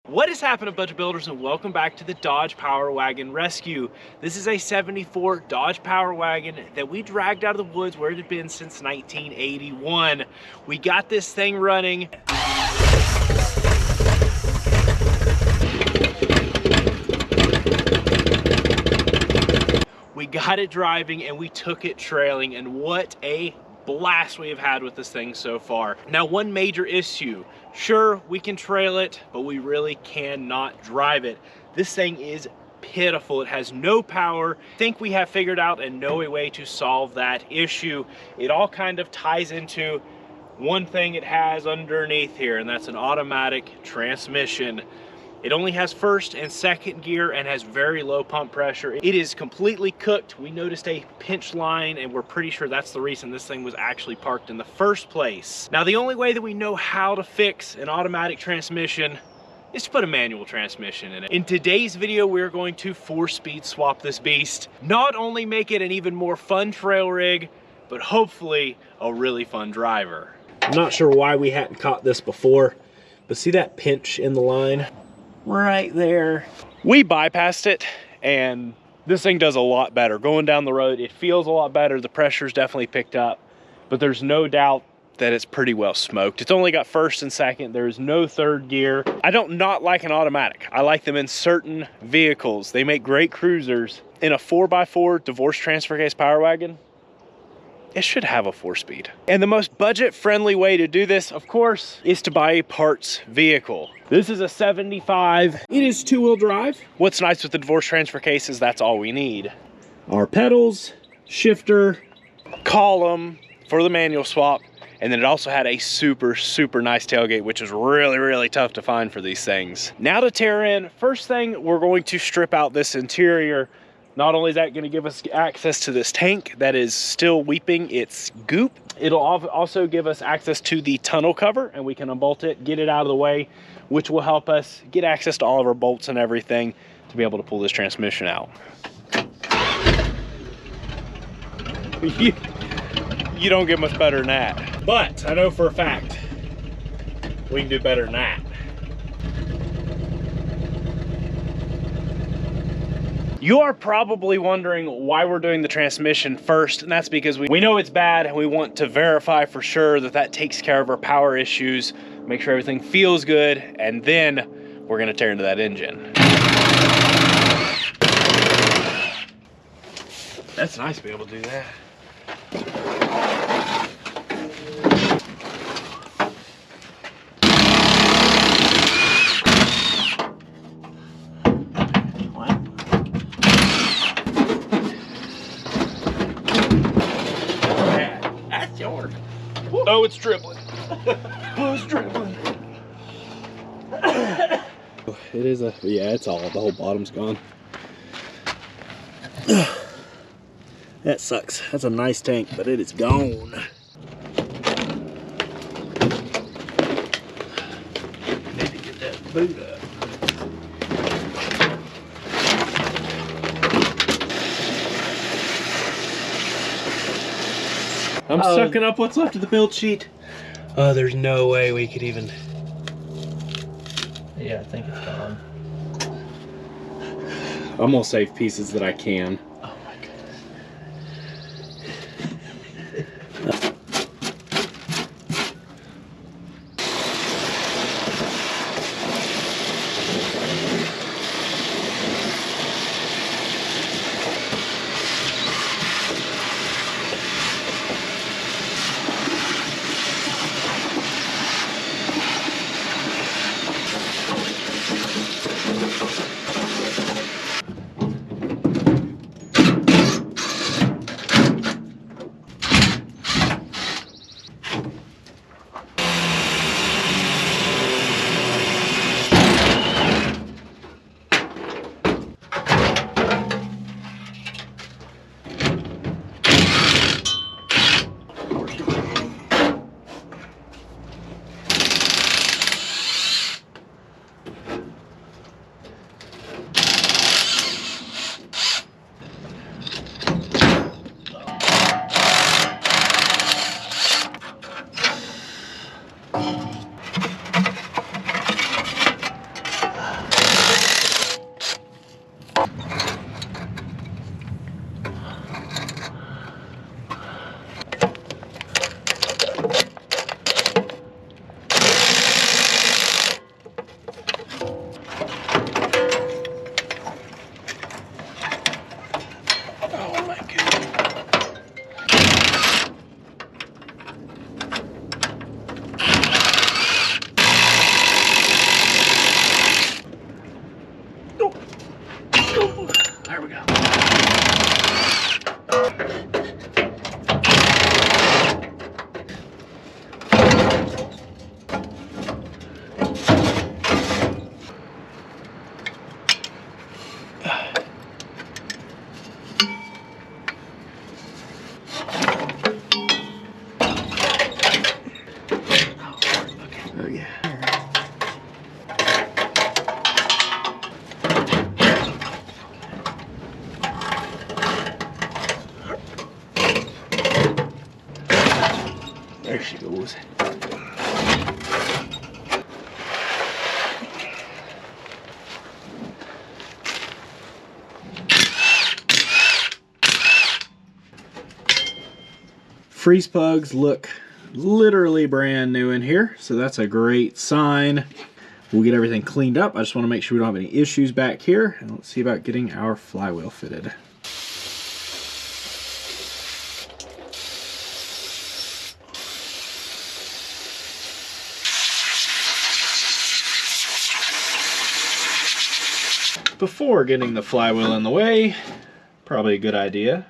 What is happening, Budget Builders, and welcome back to the Dodge Power Wagon Rescue. This is a 74 Dodge Power Wagon that we dragged out of the woods where it had been since 1981. We got this thing running. We got it driving and we took it trailing, and what a blast we have had with this thing so far. Now, one major issue, sure, we can trail it, but we really cannot drive it. This thing is pitiful. It has no power. I think we have figured out a way to solve that issue. It all kind of ties into one thing it has underneath here, and that's an automatic transmission. It only has first and second gear and has very low pump pressure. It is completely cooked. We noticed a pinch line, and we're pretty sure that's the reason this thing was actually parked in the first place. Now, the only way that we know how to fix an automatic transmission is to put a manual transmission in it. In today's video, we're going to 4-speed swap this beast. Not only make it an even more fun trail rig, but hopefully a really fun driver. I'm not sure why we hadn't caught this before, but see that pinch in the line? Right there. We bypassed it, and this thing does a lot better. Going down the road, it feels a lot better. The pressure's definitely picked up, but there's no doubt that it's pretty well smoked. It's only got first and second. There's no third gear. I don't not like an automatic. I like them in certain vehicles. They make great cruisers. In a 4x4 divorce transfer case Power Wagon, it should have a 4-speed. And the most budget-friendly way to do this, of course, is to buy a parts vehicle. This is a 75. It is 2-wheel drive. What's nice with the divorce transfer case is that's all we need. Our pedals, shifter, column for the manual swap, and then it also had a super nice tailgate, which is really tough to find for these things. Now to tear in, first thing, we're going to strip out this interior. Not only is that going to give us access to this tank that is still weeping its goop, it'll also give us access to the tunnel cover, and we can unbolt it, get it out of the way, which will help us get access to all of our bolts and everything to be able to pull this transmission out. You don't get much better than that. But I know for a fact we can do better than that. You are probably wondering why we're doing the transmission first, and that's because we know it's bad and we want to verify for sure that that takes care of our power issues, make sure everything feels good, and then we're gonna tear into that engine. That's nice to be able to do that. Oh, it's dribbling. Oh, it's dribbling. It is a, yeah, it's all, the whole bottom's gone. That sucks. That's a nice tank, but it is gone. Need to get that boot up. I'm sucking up what's left of the build sheet. Oh, there's no way we could even. Yeah, I think it's gone. I'm gonna save pieces that I can. Oh my goodness. Freeze plugs look literally brand new in here, so that's a great sign. We'll get everything cleaned up. I just want to make sure we don't have any issues back here. And let's see about getting our flywheel fitted. Before getting the flywheel in the way, probably a good idea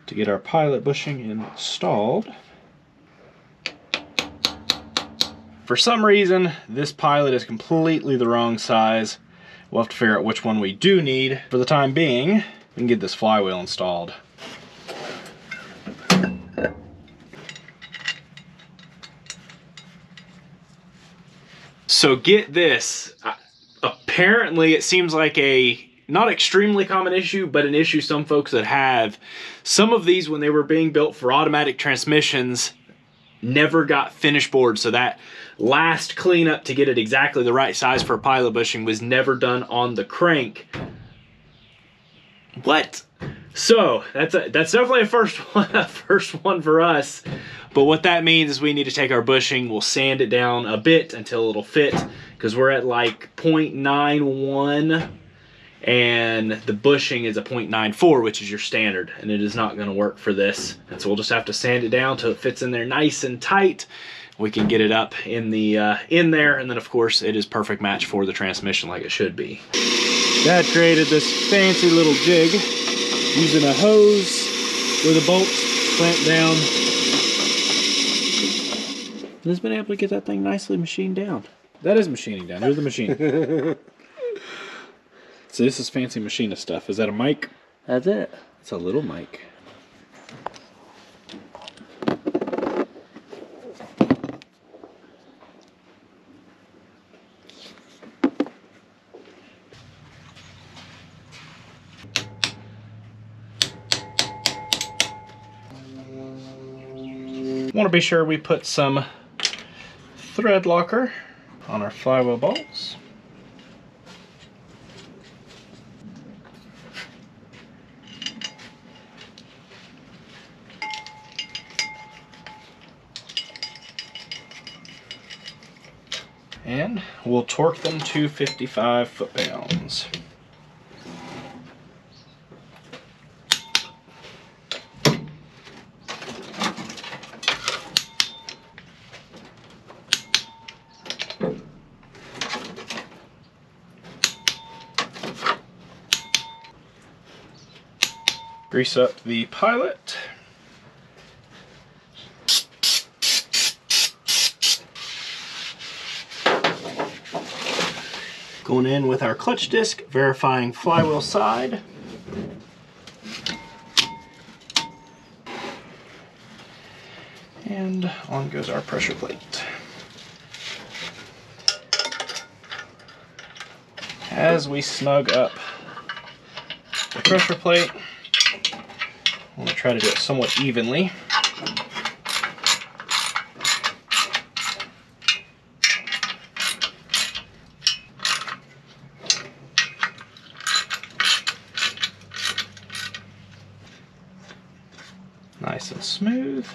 to get our pilot bushing installed. For some reason, this pilot is completely the wrong size. We'll have to figure out which one we do need. For the time being, we can get this flywheel installed. So get this. Apparently, it seems like a not extremely common issue, but an issue some folks that have. Some of these, when they were being built for automatic transmissions, never got finished board, so that last cleanup to get it exactly the right size for pilot bushing was never done on the crank. What? So that's definitely a first one for us. But what that means is we need to take our bushing, we'll sand it down a bit until it'll fit, because we're at like 0.91 and the bushing is a 0.94, which is your standard, and it is not going to work for this. And so we'll just have to sand it down till it fits in there nice and tight. We can get it up in the in there, and then of course it is perfect match for the transmission like it should be. Dad created this fancy little jig using a hose with a bolt clamped down. And has been able to get that thing nicely machined down. That is machining down. Here's the machine. So this is fancy machinist stuff. Is that a mic? That's it. It's a little mic. Want to be sure we put some thread locker on our flywheel bolts. And we'll torque them to 55 foot-pounds. Grease up the pilot. Going in with our clutch disc, verifying flywheel side. And on goes our pressure plate. As we snug up the pressure plate, I'm going to try to do it somewhat evenly. Nice and smooth.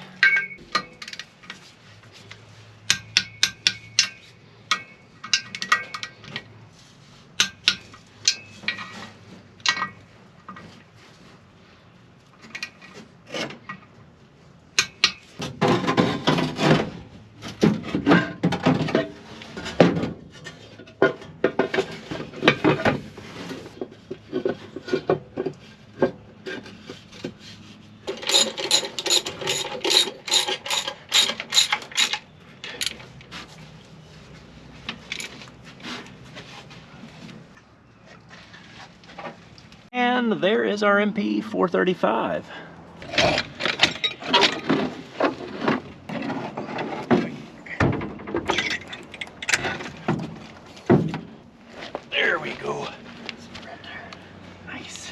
And there is our MP 435. There we go. Nice.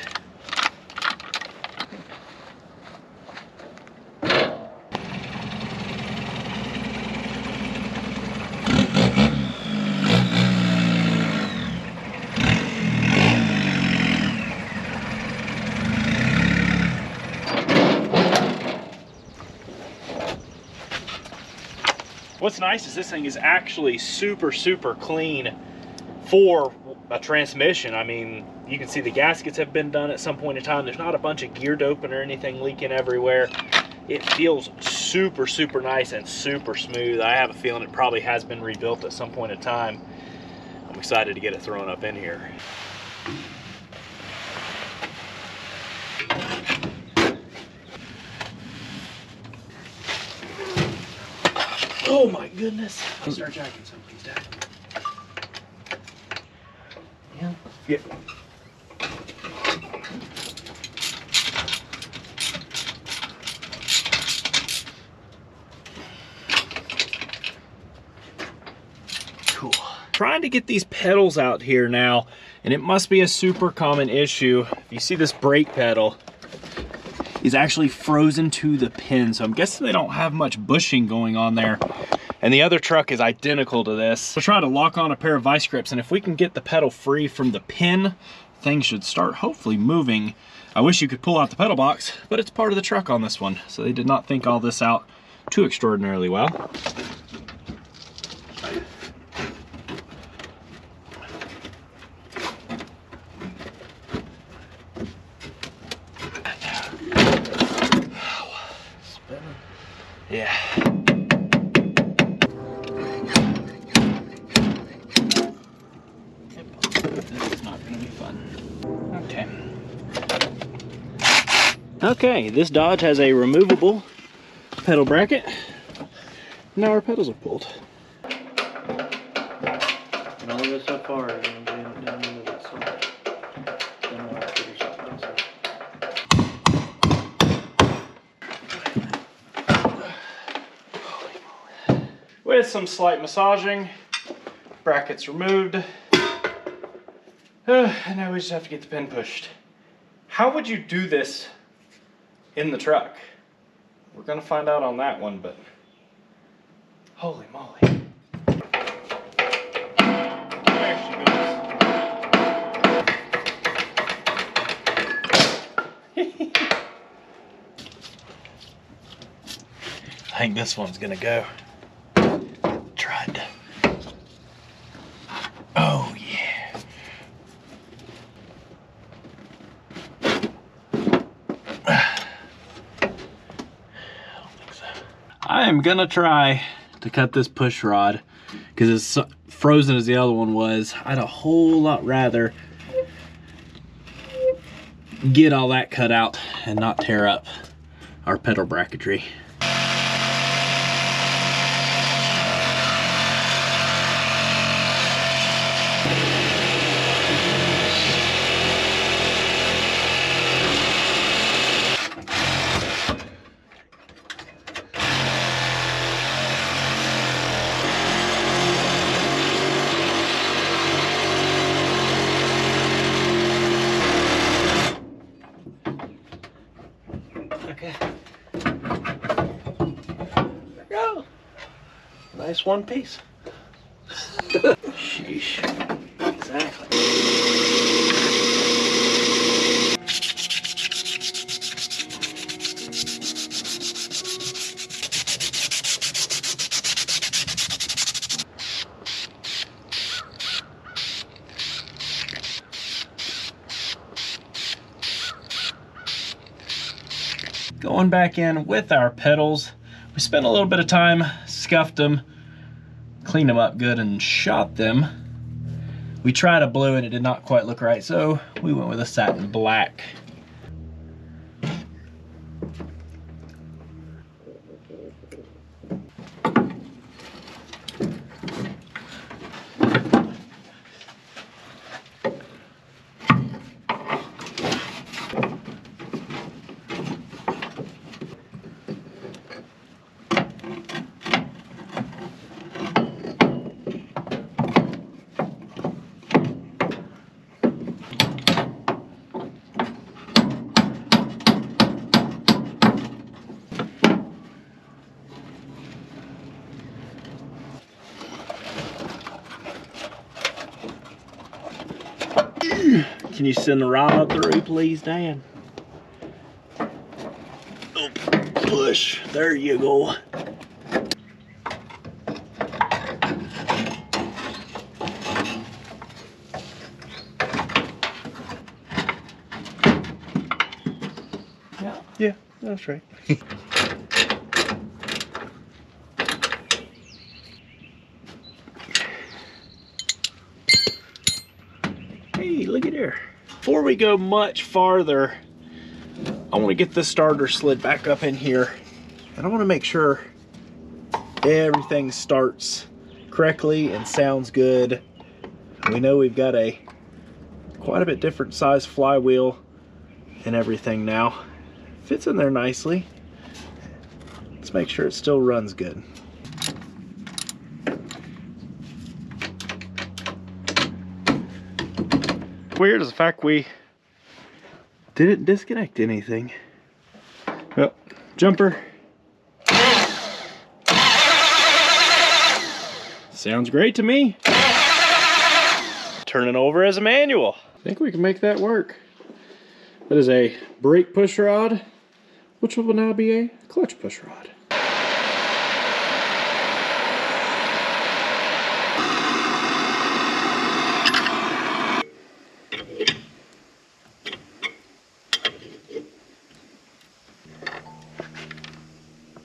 What's nice is this thing is actually super clean for a transmission. I mean, you can see the gaskets have been done at some point in time. There's not a bunch of gear doping or anything leaking everywhere. It feels super nice and super smooth. I have a feeling it probably has been rebuilt at some point in time. I'm excited to get it thrown up in here. Oh my goodness. I'll start jacking some, please, Dad. Yeah. Yeah. Cool. Trying to get these pedals out here now, and it must be a super common issue. If you see this brake pedal, is actually frozen to the pin, so I'm guessing they don't have much bushing going on there. And the other truck is identical to this. We'll try to lock on a pair of vice grips, and if we can get the pedal free from the pin, things should start hopefully moving. I wish you could pull out the pedal box, but it's part of the truck on this one, so they did not think all this out too extraordinarily well. Yeah. This is not gonna be fun. Okay. Okay, this Dodge has a removable pedal bracket. Now our pedals are pulled. And all of it so far is going to be down into that side. Then we'll have to figure something else out. With some slight massaging, brackets removed. And now we just have to get the pin pushed. How would you do this in the truck? We're gonna find out on that one, but holy moly. There she goes. I think this one's gonna go. Tried. Oh yeah. I am gonna try to cut this push rod because it's frozen as the other one was. I'd a whole lot rather get all that cut out and not tear up our pedal bracketry. Okay. There we go. Nice one piece. Sheesh. Exactly. Going back in with our pedals, we spent a little bit of time, scuffed them, cleaned them up good, and shot them. We tried a blue and it did not quite look right, so we went with a satin black. Can you send the rod through, please, Dan? Oh, push. There you go. That's right. Hey, look at there. Before we go much farther, I want to get this starter slid back up in here, and I want to make sure everything starts correctly and sounds good. We know we've got a quite a bit different size flywheel and everything now. Fits in there nicely. Let's make sure it still runs good. Weird is the fact we didn't disconnect anything. Well, jumper. Sounds great to me. Turn it over as a manual. I think we can make that work. That is a brake push rod, which will now be a clutch push rod.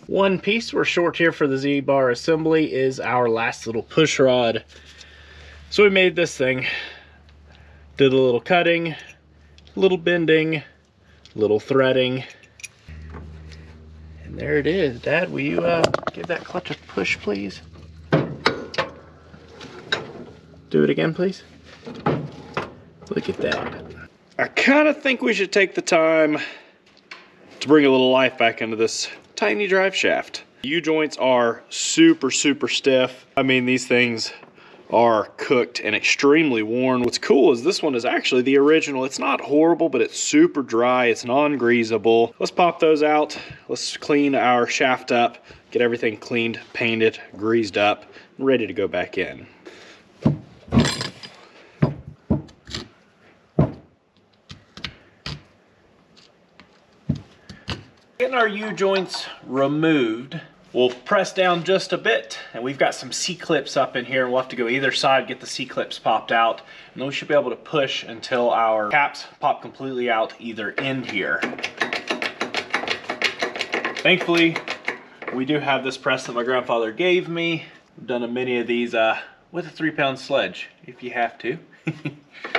One piece we're short here for the Z-bar assembly is our last little push rod. So we made this thing, did a little cutting, a little bending, a little threading, and there it is. Dad, will you give that clutch a push, please? Do it again, please. Look at that. I kind of think we should take the time to bring a little life back into this tiny drive shaft. U-joints are super stiff. I mean, these things are cooked and extremely worn. What's cool is this one is actually the original. It's not horrible, but it's super dry. It's non-greasable. Let's pop those out. Let's clean our shaft up, get everything cleaned, painted, greased up, and ready to go back in. Getting our U-joints removed, we'll press down just a bit, and we've got some C-clips up in here, and we'll have to go either side, get the C-clips popped out, and then we should be able to push until our caps pop completely out either end here. Thankfully, we do have this press that my grandfather gave me. I've done many of these with a 3-pound sledge, if you have to.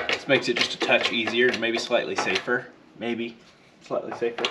This makes it just a touch easier and maybe slightly safer. Maybe slightly safer.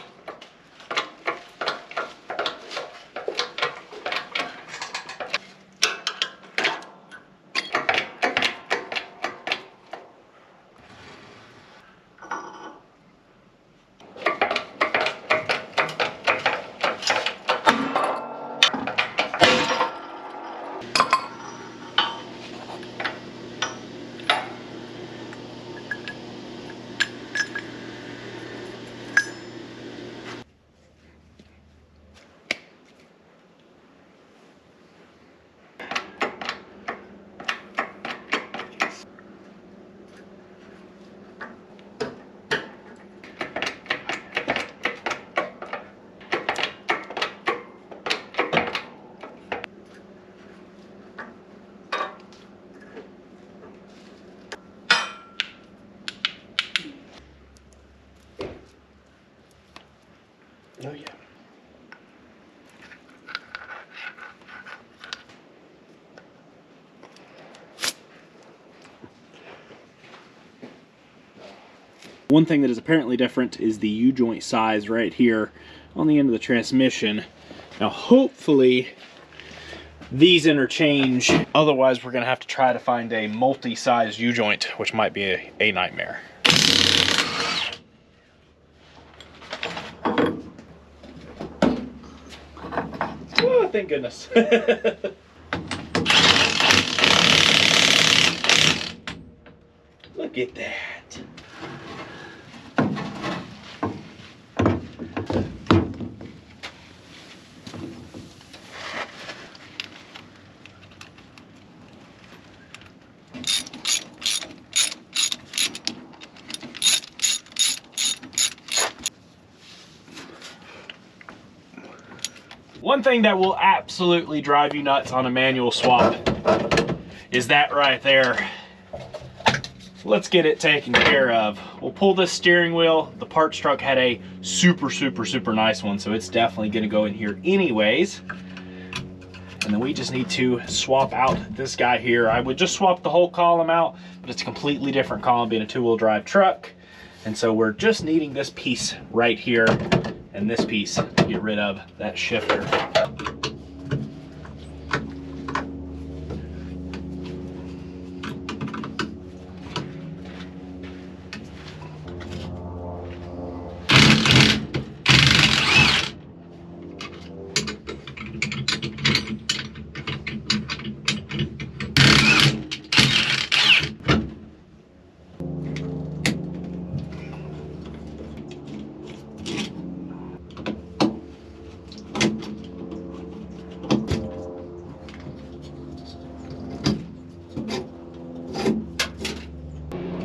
Oh yeah. One thing that is apparently different is the U-joint size right here on the end of the transmission. Now hopefully these interchange, otherwise we're going to have to try to find a multi-size U-joint, which might be a nightmare. Oh, thank goodness. Look at that. One thing that will absolutely drive you nuts on a manual swap is that right there. So let's get it taken care of. We'll pull this steering wheel. The parts truck had a super nice one, so it's definitely gonna go in here anyways. And then we just need to swap out this guy here. I would just swap the whole column out, but it's a completely different column being a 2-wheel drive truck. And so we're just needing this piece right here and this piece to get rid of that shifter.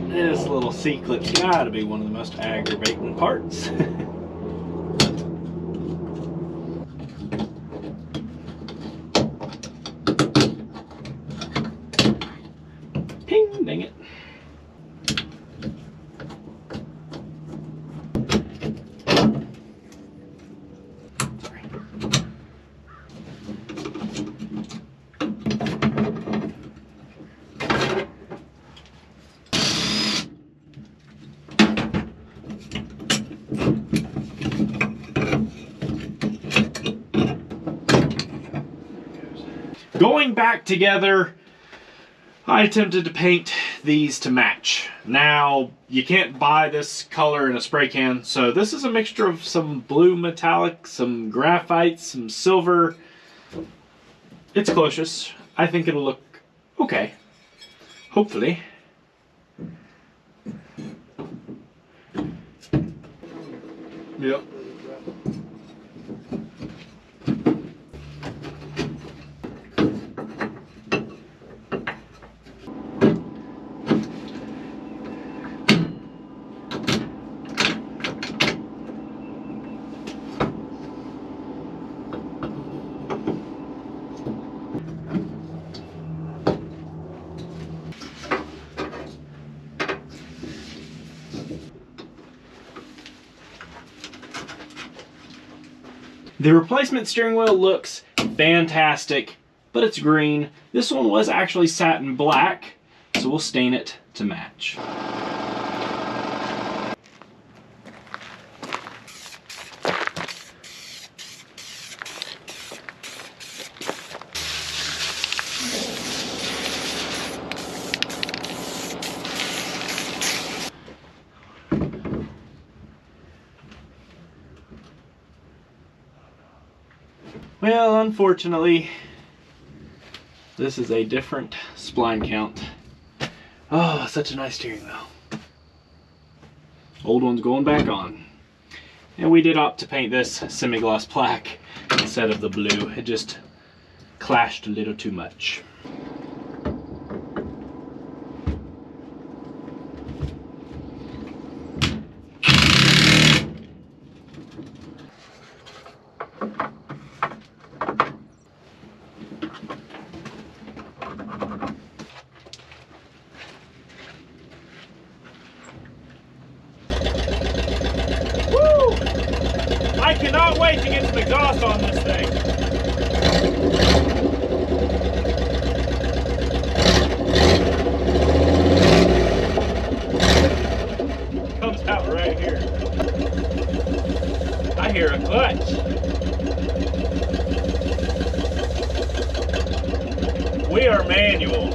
This little C-clip's gotta be one of the most aggravating parts. Ping, dang it. Sorry. Going back together, I attempted to paint these to match. Now, you can't buy this color in a spray can, so this is a mixture of some blue metallic, some graphite, some silver. It's close. I think it'll look okay. Hopefully. Yep. The replacement steering wheel looks fantastic, but it's green. This one was actually satin black, so we'll stain it to match. Well, unfortunately, this is a different spline count. Oh, such a nice steering wheel. Old one's going back on. And we did opt to paint this semi-gloss black instead of the blue. It just clashed a little too much. I cannot wait to get some exhaust on this thing. Comes out right here. I hear a clutch. We are manual.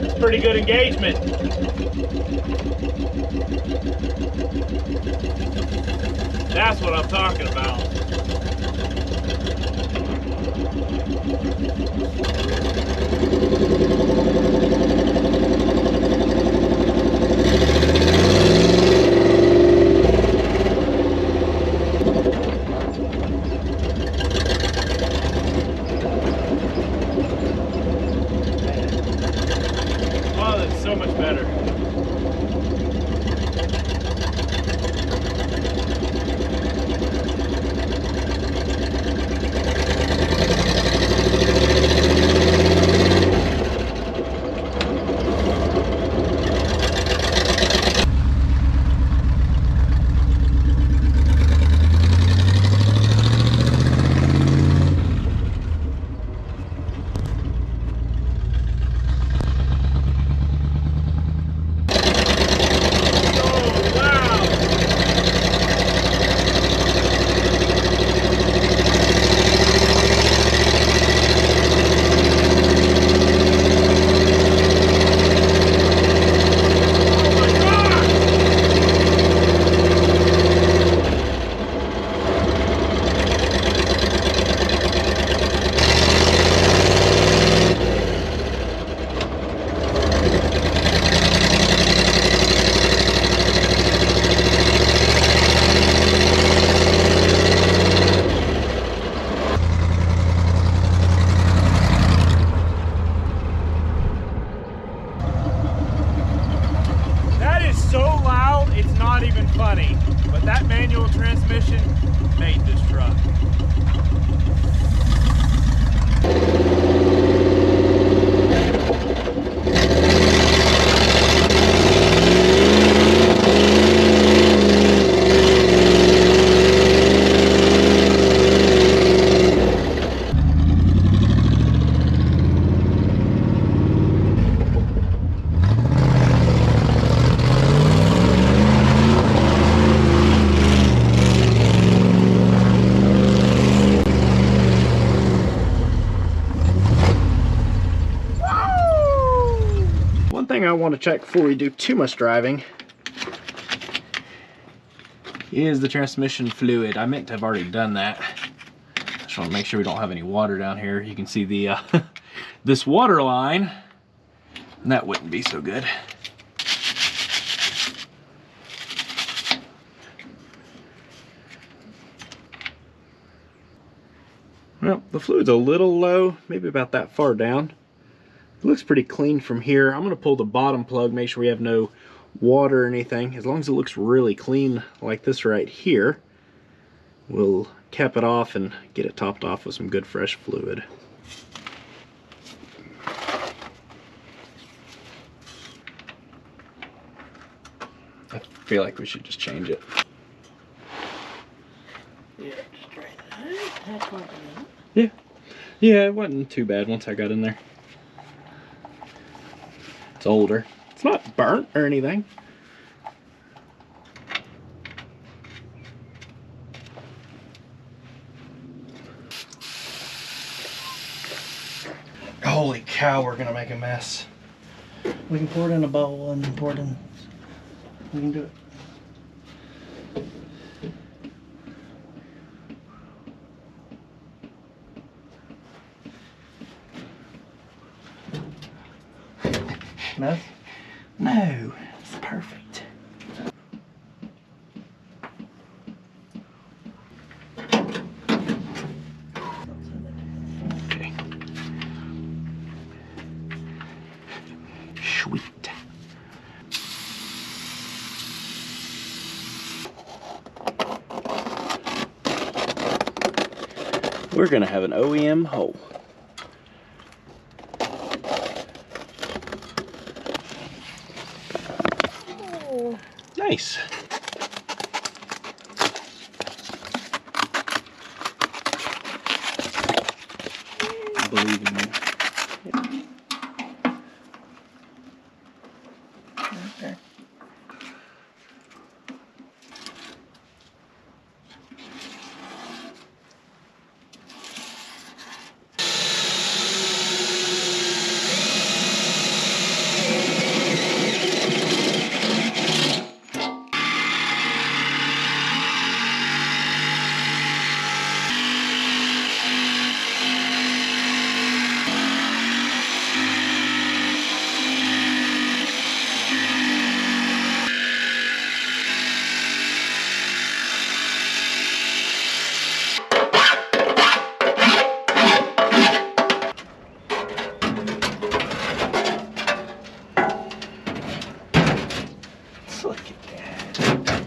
It's pretty good engagement. That's what I'm talking about. Oh, that's so much better. thing I want to check before we do too much driving is the transmission fluid. I meant to have already done that. Just want to make sure we don't have any water down here. You can see the this water line, and that wouldn't be so good. Well, the fluid's a little low, maybe about that far down. It looks pretty clean from here. I'm going to pull the bottom plug, make sure we have no water or anything. As long as it looks really clean like this right here, we'll cap it off and get it topped off with some good fresh fluid. I feel like we should just change it. Yeah, straight. Yeah. Yeah, it wasn't too bad once I got in there. It's older. It's not burnt or anything. Holy cow, we're gonna make a mess. We can pour it in a bowl and pour it in. We can do it. No? No, it's perfect. Okay. Sweet. We're gonna have an OEM hole. Nice. I believe in you. Okay. Look at that.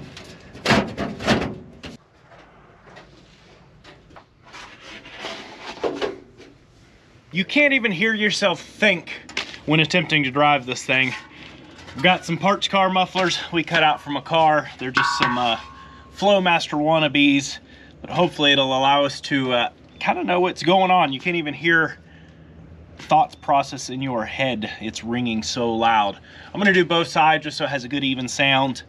You can't even hear yourself think when attempting to drive this thing. We've got some parts car mufflers we cut out from a car. They're just some Flowmaster wannabes, but hopefully it'll allow us to kind of know what's going on. You can't even hear thoughts process in your head. It's ringing so loud. I'm gonna do both sides just so it has a good even sound,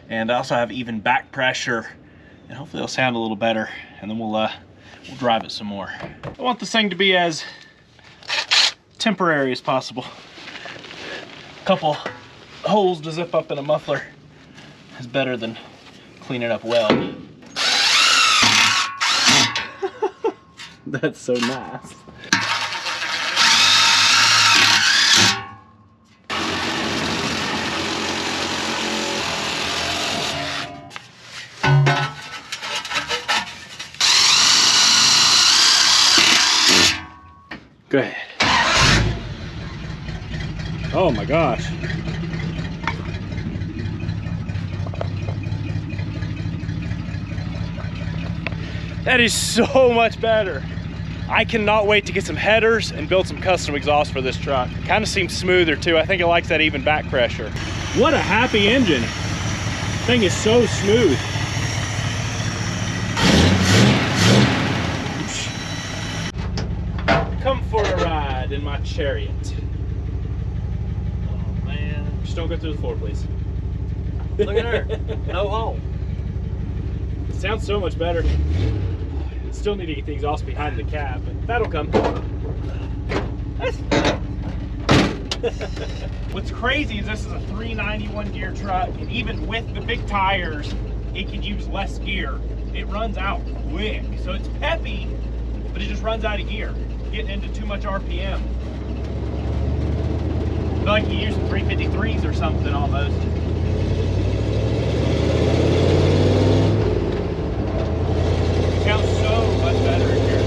and I also have even back pressure, and hopefully it'll sound a little better, and then we'll drive it some more. I want this thing to be as temporary as possible. A couple holes to zip up in a muffler is better than clean it up well. That's so nice. Go ahead. Oh my gosh. That is so much better. I cannot wait to get some headers and build some custom exhaust for this truck. Kind of seems smoother too. I think it likes that even back pressure. What a happy engine. Thing is so smooth. Come for a ride in my chariot. Oh man. Just don't go through the floor, please. Look at her. No hole. It sounds so much better. Still need to get the exhaust behind the cab, but that'll come. What's crazy is this is a 391 gear truck, and even with the big tires, it can use less gear. It runs out quick. So it's peppy, but it just runs out of gear, getting into too much RPM. I feel like you're using 353s or something almost. It sounds so much better in here.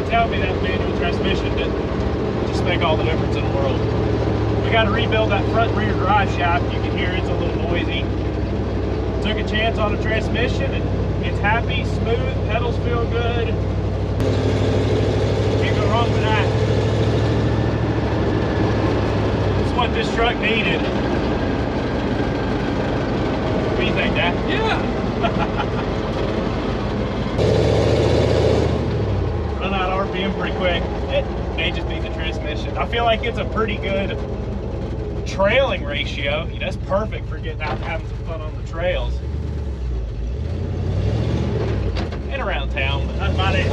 Tell me that manual transmission didn't just make all the difference in the world. We got to rebuild that front and rear drive shaft. You can hear it's a little noisy. Took a chance on a transmission and it's happy, smooth, pedals feel good. Can't go wrong with that. It's what this truck needed. What do you think, Dad? Yeah. Run out RPM pretty quick. It may just be the transmission. I feel like it's a pretty good trailing ratio. That's perfect for getting out and having some fun on the trails. And around town, but that's about it.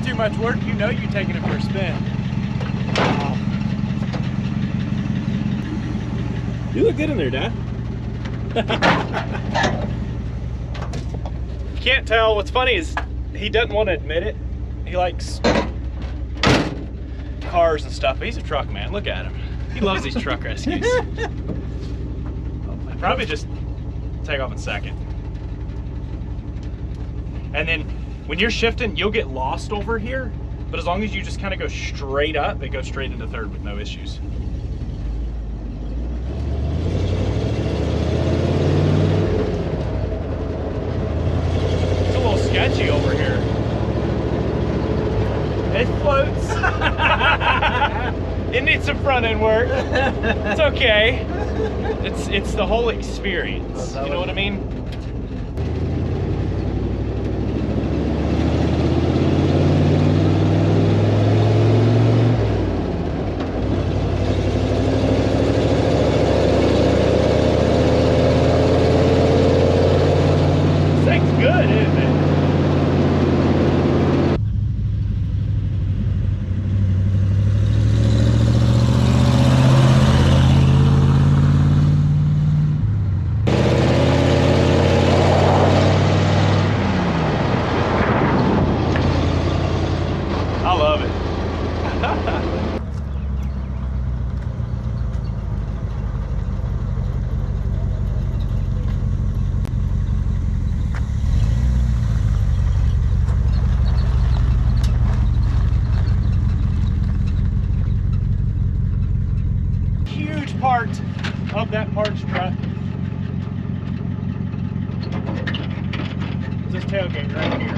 Too much work, you know you're taking it for a spin. You look good in there, Dad. You can't tell. What's funny is he doesn't want to admit it. He likes cars and stuff, but he's a truck man. Look at him. He loves these truck rescues. I'll probably just take off in second. And then when you're shifting, you'll get lost over here, but as long as you just kind of go straight up, it goes straight into third with no issues. It's a little sketchy over here. It floats. It needs some front end work. It's okay. It's the whole experience. You know what I mean? I love it. Huge part of that parts truck is this tailgate right here.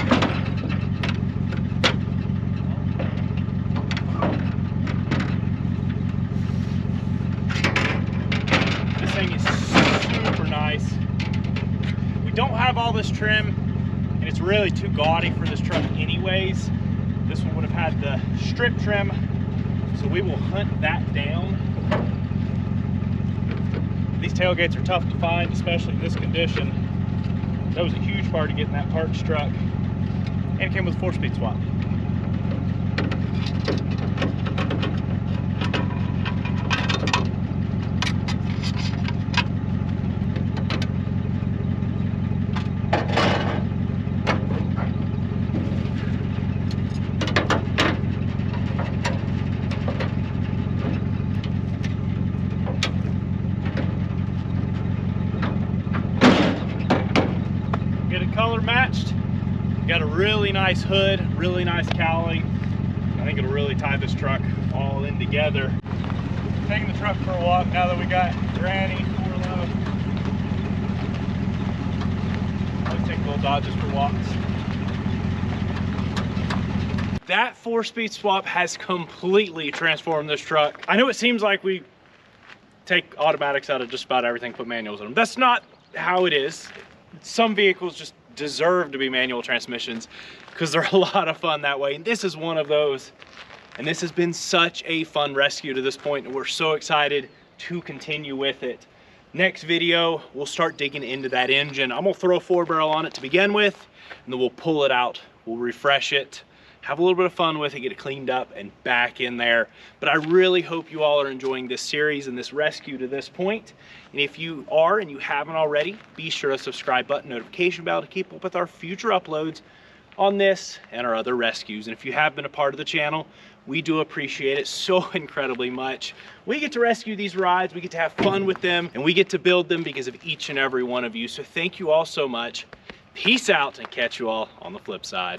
Don't have all this trim, and it's really too gaudy for this truck anyways. This one would have had the strip trim, so we will hunt that down. These tailgates are tough to find, especially in this condition. That was a huge part of getting that parts truck, and it came with a 4-speed swap. Color matched. Got a really nice hood, really nice cowling. I think it'll really tie this truck all in together. Taking the truck for a walk now that we got Granny 4 low. manual Dodges for walks. That 4-speed swap has completely transformed this truck. I know it seems like we take automatics out of just about everything, put manuals in them. That's not how it is. Some vehicles just deserve to be manual transmissions because they're a lot of fun that way. And this is one of those. And this has been such a fun rescue to this point, and we're so excited to continue with it. Next video, we'll start digging into that engine. I'm gonna throw a 4-barrel on it to begin with, and then we'll pull it out, we'll refresh it, have a little bit of fun with it, get it cleaned up and back in there. But I really hope you all are enjoying this series and this rescue to this point. And if you are and you haven't already, be sure to subscribe button, notification bell to keep up with our future uploads on this and our other rescues. And if you have been a part of the channel, we do appreciate it so incredibly much. We get to rescue these rides, we get to have fun with them, and we get to build them because of each and every one of you. So thank you all so much. Peace out, and catch you all on the flip side.